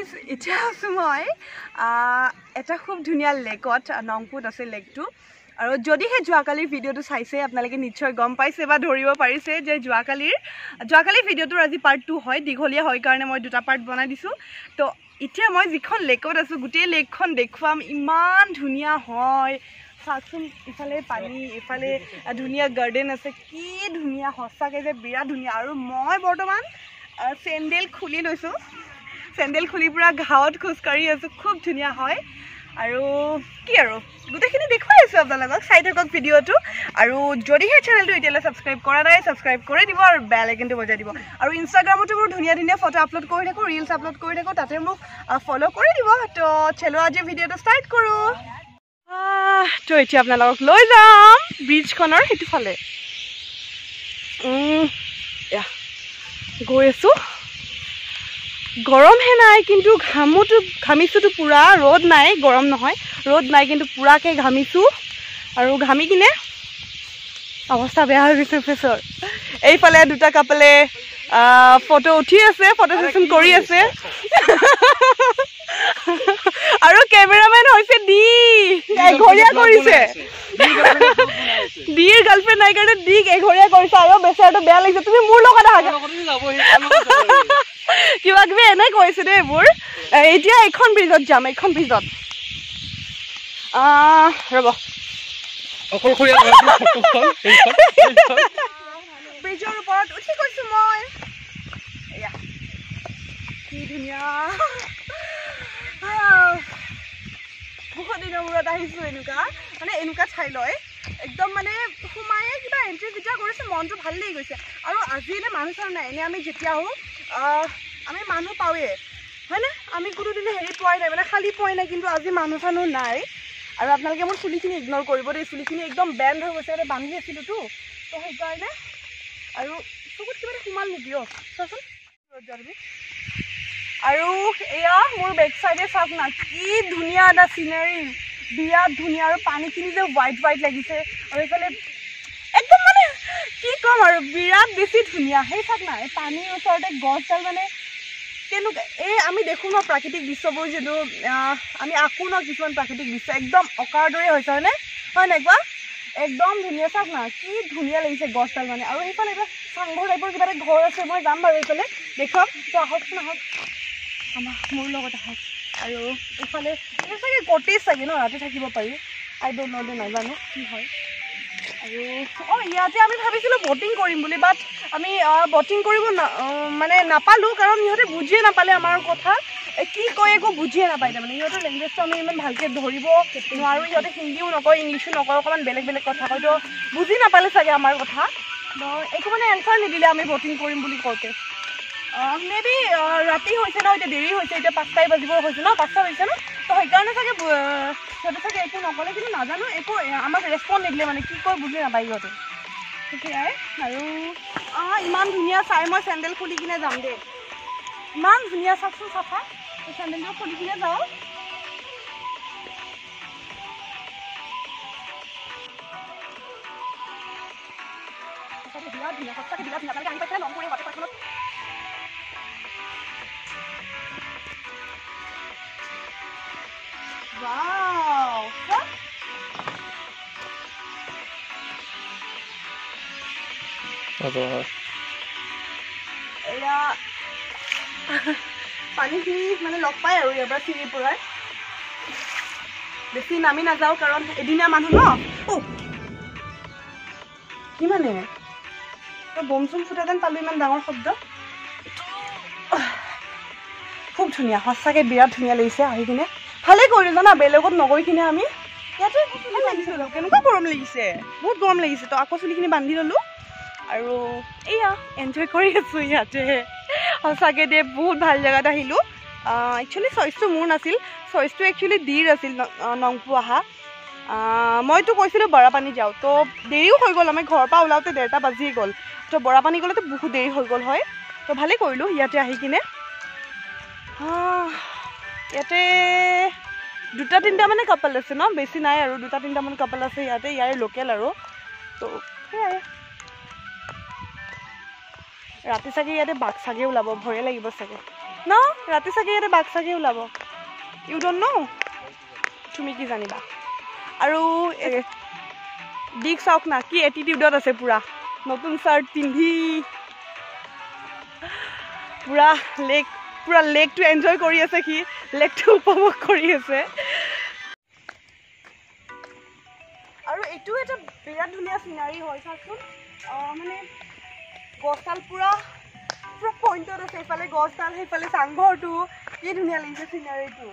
Guys এতিয়া আছোঁ মই এটা খুব ধুনীয়া লেকত নংপুত আছে লেকটো আৰু যদিহে যোৱাকালিৰ ভিডিঅ'টো চাইছে আপোনালোকে নিশ্চয় গম পাইছে বা ধৰিব পাৰিছে যে যোৱাকালিৰ ভিডিঅ'টোৰ আজি পাৰ্ট 2 হয় দীঘলীয়া হয় কাৰণে মই দুটা পাৰ্ট বনাই দিছোঁ তো এতিয়া মই যিখন লেকত আছোঁ গোটেই লেকখন দেখুৱাম ইমান ধুনীয়া হয় চাওকচোন ইফালে পানী ইফালে ধুনীয়া গাৰ্ডেন আছে কি ধুনীয়া সঁচাকৈ যে বিৰাট ধুনীয়া আৰু মই বৰ্তমান চেণ্ডেল খুলি লৈছোঁ চেণ্ডেল খুলি পুৰা ঘাঁৱত খোজকাঢ়ি আছোঁ খুব ধুনীয়া হয় আৰু কি আৰু গোটেইখিনি দেখুৱাই আছোঁ আপোনালোকক চাই থাকক ভিডিঅ'টো আৰু যদিহে চেনেলটো এতিয়ালৈ ছাবস্ক্ৰাইব কৰা নাই ছাবস্ক্ৰাইব কৰি দিব আৰু বেল আইকনটো বজাই দিব আৰু ইনষ্টাগ্ৰামতো মোৰ ধুনীয়া ধুনীয়া ফটো আপলোড কৰি থাকোঁ ৰিলছ আপলোড কৰি থাকোঁ তাতে মোক ফ'ল' কৰি দিব তো চলো আজি ভিডিঅ'টো ষ্টাৰ্ট কৰোঁ তো এতিয়া আপোনালোকক লৈ যাম ব্ৰিজখনৰ সেইটো ফালে গৈ আছোঁ গৰমহে নাই কিন্তু ঘামিছোঁতো পূৰা ৰ'দ নাই গৰম নহয় ৰ'দ নাই কিন্তু পূৰাকৈ ঘামিছোঁ আৰু ঘামি কিনে অৱস্থা বেয়া হৈ গৈছে ফেচৰ এইফালে দুটা কাপলে ফটো উঠি আছে ফটো ছেশ্যন কৰি আছে আৰু কেমেৰামেন হৈছে এঘৰীয়া কৰিছে ডিৰ গাৰ্লফ্ৰেণ্ড নাই কাৰণে ডিক এঘৰীয়া কৰিছে আৰু বেচাৰটো বেয়া লাগিছে তুমি মোৰ লগত আহা কিবা কিবি এনে কৈছে দেই এইবোৰ এতিয়া এইখন ব্ৰিজত যাম এইখন ব্ৰিজত ৰ'ব ব্ৰিজৰ ওপৰত উঠি গৈছোঁ মই এয়া কি ধুনীয়া বহুত দিনৰ মূৰত আহিছোঁ এনেকুৱা ঠাই লয় একদম মানে সোমায়ে কিবা এণ্ট্ৰি যেতিয়া কৰিছে মনটো ভাল লাগি গৈছে আৰু আজি এনে মানুহ চানুহ নাই এনেই আমি যেতিয়া আহোঁ আমি মানুহ পাওঁৱে হয়নে আমি কোনোদিনে হেৰি পোৱাই নাই মানে খালী পোৱাই নাই কিন্তু আজি মানুহ চানুহ নাই আৰু আপোনালোকে মোৰ চুলিখিনি ইগন'ৰ কৰিব দেই চুলিখিনি একদম বেণ্ড হৈ গৈছে বান্ধি আছিলোঁতো তো সেইকাৰণে আৰু চকুত কিবা এটা সোমাল নেকি চোৱাচোন আৰু এয়া মোৰ বেক চাইডে চাওক না কি ধুনীয়া এটা চিনাৰী বিৰাট ধুনীয়া আৰু পানীখিনি যে হোৱাইট লাগিছে আৰু এইফালে একদম মানে কি ক'ম আৰু বিৰাট বেছি ধুনীয়া সেই চাওক না এই পানীৰ ওচৰতে গছডাল মানে কেনেকুৱা এই আমি দেখোঁ ন প্ৰাকৃতিক দৃশ্যবোৰ যিটো আমি আঁকো ন কিছুমান প্ৰাকৃতিক দৃশ্য একদম অঁকাৰ দৰে হৈছে হয়নে হয় নাই কোৱা একদম ধুনীয়া চাওক না কি ধুনীয়া লাগিছে গছডাল মানে আৰু সেইফালে এটা চাংঘৰ টাইপৰ কিবা এটা ঘৰ আছে মই যাম বাৰু এইফালে দেখুৱাম তো আহকচোন আহক মোৰ লগত আহক আৰু এইফালে চাগে কটেজ চাগে ন ৰাতি থাকিব পাৰি আই ড'ণ্ট ন' নাজানো কি হয় আৰু ইয়াতে আমি ভাবিছিলোঁ বটিং কৰিম বুলি বাট আমি বটিং কৰিব মানে নাপালোঁ কাৰণ সিহঁতে বুজিয়ে নাপালে আমাৰ কথা কি কয় একো বুজিয়ে নাপায় তাৰমানে সিহঁতৰ লেংগুৱেজটো আমি ইমান ভালকৈ ধৰিব নোৱাৰোঁ সিহঁতে হিন্দীও নকয় ইংলিছো নকয় অকণমান বেলেগ কথা কয় তো বুজি নাপালে চাগে আমাৰ কথা একো মানে এনচাৰ নিদিলে আমি বটিং কৰিম বুলি কওঁতে মেবি ৰাতি হৈছে ন এতিয়া দেৰি হৈছে এতিয়া 5টাই বাজিব হৈছে ন 5টা হৈছে ন তো সেইকাৰণে চাগে সিহঁতে চাগে একো নক'লে কিন্তু নাজানো একো আমাক ৰেচপণ্ড নিদিলে মানে কি কয় বুজি নাপায় সিহঁতে সেয়াই আৰু ইমান ধুনীয়া চাই মই চেণ্ডেল খুলি কিনে যাম দেই ইমান ধুনীয়া চাওকচোন চাফা চেণ্ডেলযোৰ খুলি কিনে যাওঁ বিৰাট ধুনীয়া সঁচাকৈ বিৰাট ধুনীয়া আপোনালোকে আহি পাইছে নংপুৰ এই ৱাটাৰপাৰ্কখনত Wow! এয়া পানীখিনি মানে লগ পায় আৰু ইয়াৰ পৰা চিৰিৰ পৰাই বেছি নামি নাযাওঁ কাৰণ এদিনীয়া মানুহ ন কি মানে বম চুম ফুটা যেন পালোঁ ইমান ডাঙৰ শব্দ খুব ধুনীয়া সঁচাকৈ বিৰাট ধুনীয়া লাগিছে আহি কিনে ভালে কৰিলোঁ জানা বেলেগত নগৈ কিনে আমি ইয়াতে ভাল লাগিছে কেনেকুৱা গৰম লাগিছে বহুত গৰম লাগিছে তো আকৌ চুলিখিনি বান্ধি ল'লোঁ আৰু এয়া এনজয় কৰি আছোঁ ইয়াতে সঁচাকৈ দে বহুত ভাল জেগাত আহিলোঁ একচুৱেলি চইচটো মোৰ নাছিল চইচটো একচুৱেলি ডিৰ আছিল নংপু অহা মইতো কৈছিলোঁ বৰাপানী যাওঁ তো দেৰিও হৈ গ'ল আমি ঘৰৰ পৰা ওলাওঁতে 1:30 বাজিয়ে গ'ল তো বৰাপানী গ'লেতো বহুত দেৰি হৈ গ'ল হয় তো ভালেই কৰিলোঁ ইয়াতে আহি কিনে ইয়াতে 2-3টা মানে কাপল আছে ন বেছি নাই আৰু 2-3টা মান কাপল আছে ইয়াতে ইয়াৰে লোকেল আৰু তো সেয়াই ৰাতি চাগে ইয়াতে বাঘ চাগে ওলাব ভয়ে লাগিব চাগে ন ৰাতি চাগে ইয়াতে বাঘ চাগে ওলাব ইউ ডোন্ট নো তুমি কি জানিবা আৰু দিক চাওক না কি এটিটিউডত আছে পুৰা নতুন চাৰ্ট পিন্ধি পুৰা লেকটো এনজয় কৰি আছে সি লেকটো উপভোগ কৰি আছে আৰু এইটো এটা বিৰাট ধুনীয়া চিনাৰী হয় চাচোন মানে গছডাল পুৰা পইণ্টত আছে এইফালে গছডাল সেইফালে চাংঘৰটো কি ধুনীয়া লাগিছে চিনাৰীটো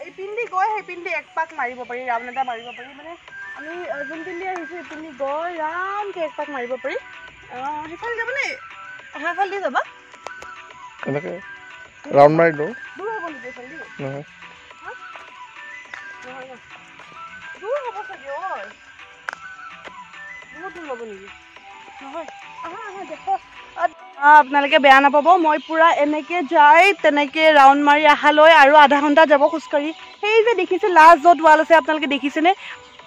এই পিন্ধি গৈ সেই পিন্ধি এক পাক মাৰিব পাৰি ৰাউণ্ড এটা মাৰিব পাৰি মানে আমি যোন পিন্ধি আহিছোঁ সেই পিন্ধি গৈ ৰাউণ্ডকৈ এক পাক মাৰিব পাৰি সেইফালে যাবনে সেইফালে দি যাবা এনেকৈ ৰাউণ্ড মাৰি দিওঁ দূৰ হ'ব নেকি এইফালে নহয় দূৰ হ'ব চাগে ঐ বহুত দূৰ হ'ব নেকি নহয় আপোনালোকে বেয়া নাপাব মই পুৰা এনেকৈ যাই তেনেকৈ ৰাউণ্ড মাৰি অহালৈ আৰু আধা ঘণ্টা যাব খোজকাঢ়ি সেই যে দেখিছে লাষ্ট য'ত ৱাল আছে আপোনালোকে দেখিছেনে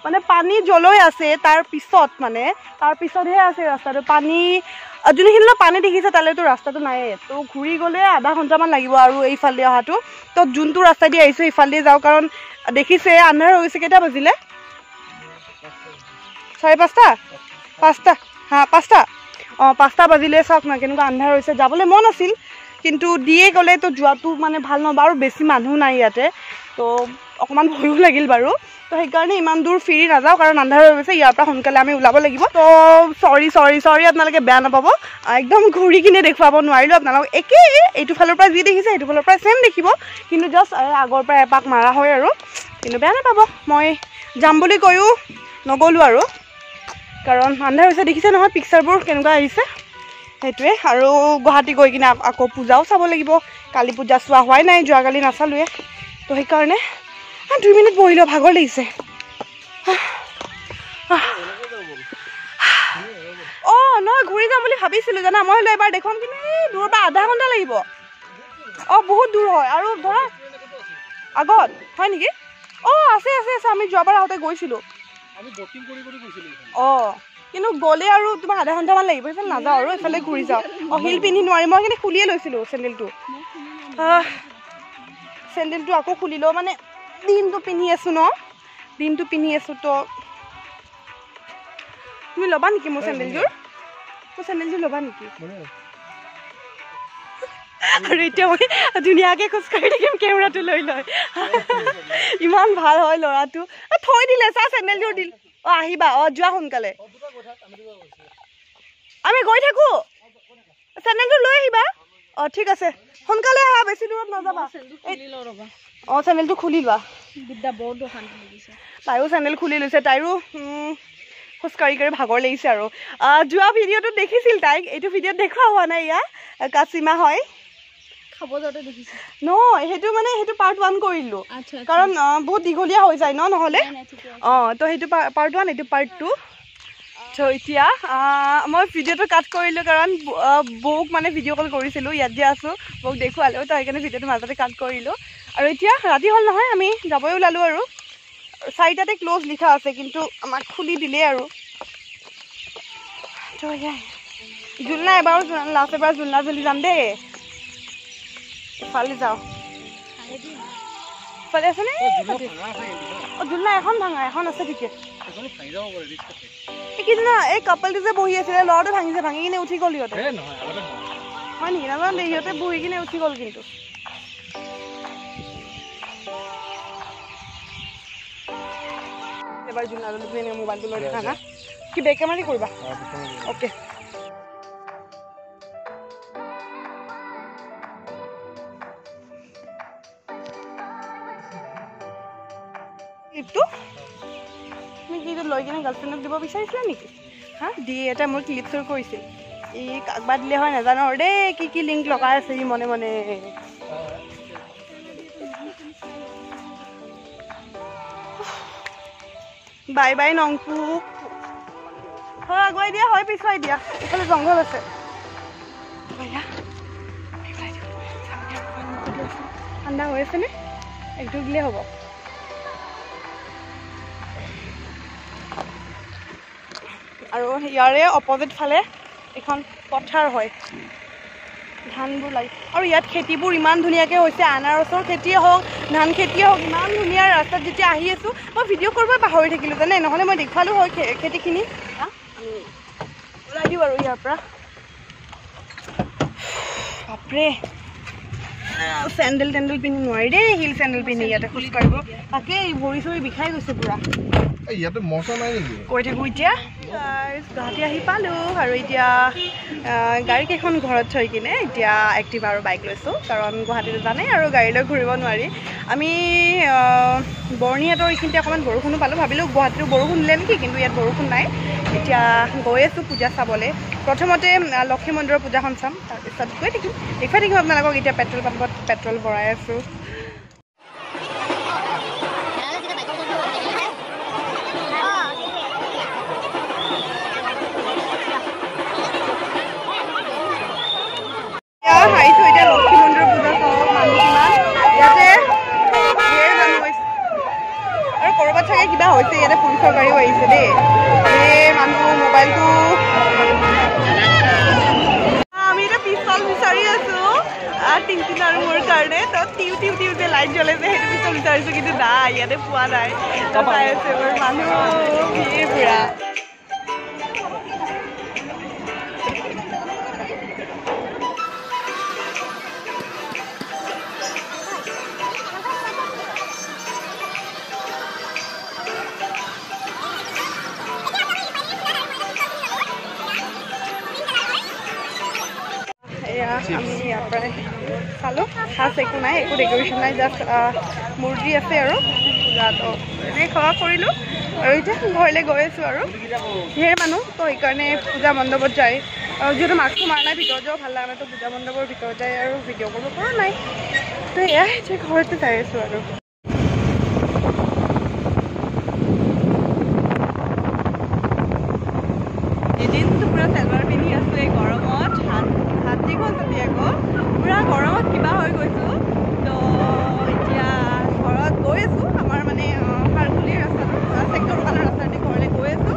মানে পানী জলৈ আছে তাৰ পিছতহে আছে ৰাস্তাটো পানী যোনখিনিলৈ পানী দেখিছে তালৈতো ৰাস্তাটো নাইয়ে তো ঘূৰি গ'লে আধা ঘণ্টামান লাগিব আৰু এইফালে অহাটো তো যোনটো ৰাস্তা দি আহিছোঁ এইফালে যাওঁ কাৰণ দেখিছে আন্ধাৰ হৈ গৈছে কেইটা বাজিলে 5:30 5টা অঁ 5টা বাজিলে চাওক না কেনেকুৱা আন্ধাৰ হৈছে যাবলৈ মন আছিল কিন্তু দিয়ে গ'লে তো যোৱাটো মানে ভাল নহ'ব আৰু বেছি মানুহ নাই ইয়াতে তো অকণমান ভয়ো লাগিল বাৰু তো সেইকাৰণে ইমান দূৰ ফিৰি নাযাওঁ কাৰণ আন্ধাৰ হৈ গৈছে ইয়াৰ পৰা সোনকালে আমি ওলাব লাগিব তো চৰি আপোনালোকে বেয়া নাপাব একদম ঘূৰি কিনে দেখুৱাব নোৱাৰিলোঁ আপোনালোকক একেই এইটো ফালৰ পৰা যি দেখিছে সেইটো ফালৰ পৰা ছেম দেখিব কিন্তু জাষ্ট আগৰ পৰা এপাক মাৰা হয় আৰু কিন্তু বেয়া নাপাব মই যাম বুলি কৈও নগ'লোঁ আৰু কাৰণ আন্ধাৰ হৈছে দেখিছে নহয় পিকচাৰবোৰ কেনেকুৱা আহিছে সেইটোৱে আৰু গুৱাহাটী গৈ কিনে আকৌ পূজাও চাব লাগিব কালি পূজা চোৱা হোৱাই নাই যোৱাকালি নাচালোৱে তো সেইকাৰণে 2 মিনিট বহি লওঁ ভাগৰ লাগিছে অঁ নহয় ঘূৰি যাম বুলি ভাবিছিলোঁ জানা মই হ'লে এবাৰ দেখুৱাম কিন্তু এই দূৰৰ পৰা আধা ঘণ্টা লাগিব অঁ বহুত দূৰ হয় আৰু ধৰা আগত হয় নেকি অঁ আছে আমি যোৱাবাৰ আহোঁতে গৈছিলোঁ অঁ কিন্তু গ'লে আৰু তোমাৰ আধা ঘণ্টামান লাগিব এইফালে নাযাওঁ আৰু এইফালে ঘূৰি যাওঁ অঁ হিল পিন্ধি নোৱাৰি মই সেইখিনি খুলিয়ে লৈছিলোঁ চেণ্ডেলটো আকৌ খুলি লওঁ মানে দিনটো পিন্ধি আছোঁ তো তুমি ল'বা নেকি মোৰ চেণ্ডেলযোৰ ল'বা নেকি আৰু এতিয়া মই ধুনীয়াকৈ খোজকাঢ়ি থাকিম কেমেৰাটো লৈ ইমান ভাল হয় ল'ৰাটো থৈ দিলে চা চেণ্ডেলযোৰ দিল অঁ আহিবা অঁ যোৱা সোনকালে আমি গৈ থাকোঁ চেণ্ডেলযোৰ লৈ আহিবা অঁ ঠিক আছে সোনকালে আহা বেছি দূৰত নাযাবা অঁ চেণ্ডেলটো খুলি লোৱা তাইও চেণ্ডেল খুলি লৈছে তাইৰো খোজকাঢ়ি ভাগৰ লাগিছে আৰু যোৱা ভিডিঅ'টো দেখিছিল তাইক এইটো ভিডিঅ'ত দেখুওৱা হোৱা নাই ইয়াৰ কাচিমা হয় নহয় সেইটো পাৰ্ট 1 কৰিলোঁ কাৰণ বহুত দীঘলীয়া হৈ যায় নহ'লে অঁ তো সেইটো পাৰ্ট 1 এইটো পাৰ্ট 2 তো এতিয়া মই ভিডিঅ'টো কাট কৰিলোঁ কাৰণ বৌক মানে ভিডিঅ' কল কৰিছিলোঁ ইয়াত যে আছোঁ বৌক দেখুৱালোঁ তো সেইকাৰণে ভিডিঅ'টো মাজতে কাট কৰিলোঁ আৰু এতিয়া ৰাতি হ'ল নহয় আমি যাবই ওলালোঁ আৰু 4টাতে ক্ল'জ লিখা আছে কিন্তু আমাক খুলি দিলে আৰু তো জুলনা এবাৰো লাষ্ট এবাৰ জুলনা জ্বলি যাম দেই ইফালে যাওঁ ইফালে আছেনে অঁ জুলনা এখন ভাঙা এখন আছে টিকেট এইকেইদিনা এই কাপলটো যে বহি আছিলে ল'ৰাটো ভাঙি কিনে উঠি গ'ল সিহঁতে হয় নেকি নাজানো দেই সিহঁতে বহি কিনে উঠি গ'ল কিন্তু এবাৰ জুলনা জ্বলি পিনে মোবাইলটো লৈ দেখা না কি বেক কেমেৰা কৰিবা অ'কে ক্লিপটো তুমি কি লৈ কিনে গাৰ্লফ্ৰেণ্ডক দিব বিচাৰিছিলা নেকি দি এটা মোৰ ক্লিপ চুৰ কৰিছিল কাকবা দিলে হয় নাজানো আৰু দেই কি লিংক লগাই আছে ই মনে মনে বাই বাই নংপু হয় আগুৱাই দিয়া হয় পিছুৱাই দিয়া এইফালে জংঘল আছে ঠাণ্ডা হৈ আছেনে একটো দিলে হ'ব আৰু ইয়াৰে অপজিট ফালে এখন পথাৰ হয় ধানবোৰ লাগি আৰু ইয়াত খেতিবোৰ ইমান ধুনীয়াকৈ হৈছে আনাৰসৰ খেতিয়ে হওক ধান খেতিয়ে হওক ইমান ধুনীয়া ৰাস্তাত যেতিয়া আহি আছোঁ মই ভিডিঅ' কৰিব পাহৰি থাকিলোঁ জানে নহ'লে মই দেখুৱালোঁ হয় খেতিখিনি ওলাই দিওঁ আৰু ইয়াৰ পৰা বাপৰে চেণ্ডেল টেণ্ডেল পিন্ধি নোৱাৰি দেই হিল চেণ্ডেল পিন্ধি ইয়াতে খোজ কাঢ়িব তাকেই ভৰি চৰি বিষাই গৈছে পুৰা ইয়াতে মজা নাই নেকি কৈ থাকোঁ এতিয়া গুৱাহাটী আহি পালোঁ আৰু এতিয়া গাড়ীকেইখন ঘৰত থৈ কিনে এতিয়া এক্টিভা আৰু বাইক লৈছোঁ কাৰণ গুৱাহাটীত জানেই আৰু গাড়ী লৈ ঘূৰিব নোৱাৰি আমি বৰ্ণিহাটৰ এইখিনিতে অকণমান বৰষুণো পালোঁ ভাবিলোঁ গুৱাহাটীতো বৰষুণ দিলে নেকি কিন্তু ইয়াত বৰষুণ নাই এতিয়া গৈ আছোঁ পূজা চাবলৈ প্ৰথমতে লক্ষী মন্দিৰৰ পূজাখন চাম তাৰপিছত গৈ থাকিম দেখুৱাই থাকিম আপোনালোকক এতিয়া পেট্ৰল পাম্পত পেট্ৰল ভৰাই আছোঁ আহিছোঁ এতিয়া লক্ষী মন্দিৰৰ পূজা চাওক মানুহ কিমান ইয়াতে ধেৰ মানুহ হৈছে আৰু ক'ৰবাত চাগে কিবা হৈছে ইয়াতে পুলিচৰ গাড়ীও আহিছে দেই এই মানুহ মোবাইলটো আমি এতিয়া পিষ্টল বিচাৰি আছোঁ টিংটিন আৰু মোৰ কাৰণে তো টিউ টিউ টিউ যে লাইট জ্বলে যে সেইটো পিষ্টল বিচাৰিছোঁ কিন্তু নাই ইয়াতে পোৱা নাই চাই আছে মোৰ মানুহ ভিৰ পুৰা আমি ইয়াৰ পৰাই চালোঁ খাছ একো নাই একো ডেক'ৰেশ্যন নাই জাষ্ট মূৰ্তি আছে আৰু পূজাত এনেই সেৱা কৰিলোঁ আৰু এতিয়া ঘৰলৈ গৈ আছোঁ আৰু ধেৰ মানুহ তো সেইকাৰণে পূজা মণ্ডপত যায় আৰু যিহেতু মাস্কটো মাৰা নাই ভিতৰত যাওঁ ভাল লগা নাই তো পূজা মণ্ডপৰ ভিতৰত যায় আৰু ভিডিঅ' কৰিব পৰা নাই তো এয়া এতিয়া ঘৰতে যাই আছোঁ আৰু এদিনটো পুৰা চেলৱাৰ পিন্ধি আছোঁ এই গৰমত হাত দীঘল যদি আকৌ পুৰা গৰমত কিবা হৈ গৈছোঁ তো এতিয়া ঘৰত গৈ আছোঁ আমাৰ মানে খাৰঘুলিৰ ৰাস্তাটো ছেক্টৰ দোকানৰ ৰাস্তাতে ঘৰলৈ গৈ আছোঁ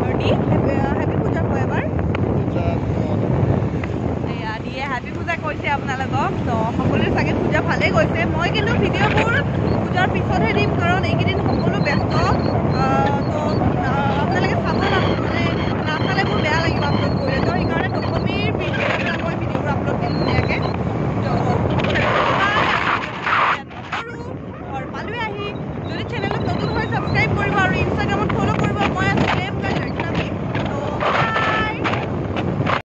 আৰু দি হেপী পূজা হয় এবাৰ এয়া দিয়ে হেপী পূজা কৈছে আপোনালোকক তো সকলোৰে চাগে পূজা ভালেই গৈছে মই কিন্তু ভিডিঅ'বোৰ পূজাৰ পিছতহে দিম কাৰণ এইকেইদিন